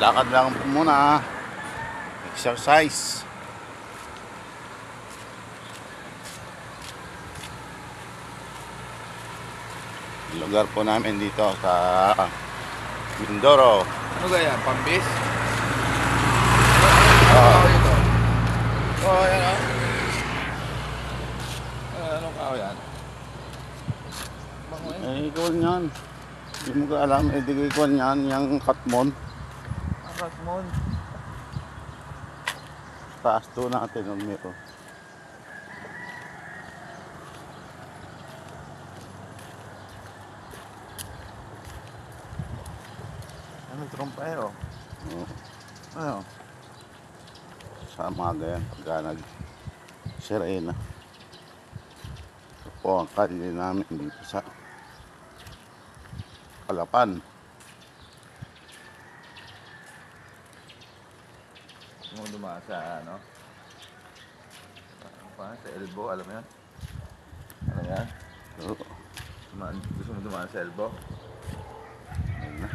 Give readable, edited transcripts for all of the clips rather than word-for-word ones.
lakad lang po muna. Exercise. Lugar po namin dito sa Mindoro. Ano kaya? Pambis? Oo. Oh, ayan o. Anong kao yan? Bango yan. Eh, ikaw yan. Hindi mo ka alam, eh, di ko yan, yung katmon. Ang Rasmon. Taas to natin, umiro. Ano, trompero? Oo. Ano? Sa maga yan, pagka nag-sirena. Ito po ang kalye namin dito sa Kalapan. Gusto mo dumaan sa ano? Ano pa? Sa elbow, alam mo yan? Ano yan? Oo. Gusto mo dumaan sa elbow? Ayun na.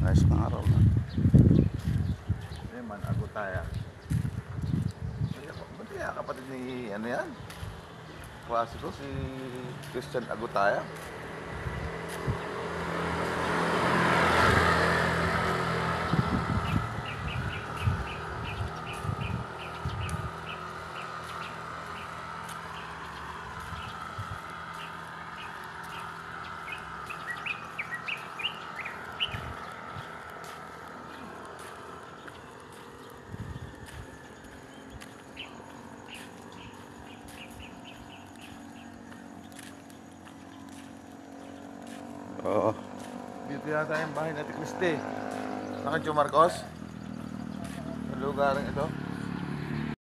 Nice mga araw na. Ano man, Agutaya. Ba't kaya kapatid ni ano yan? Klasiko, si Christian Agutaya. Oo. Dito yata yung bahay natin Christy. Nakadyo Marcos? Sa lugar ito.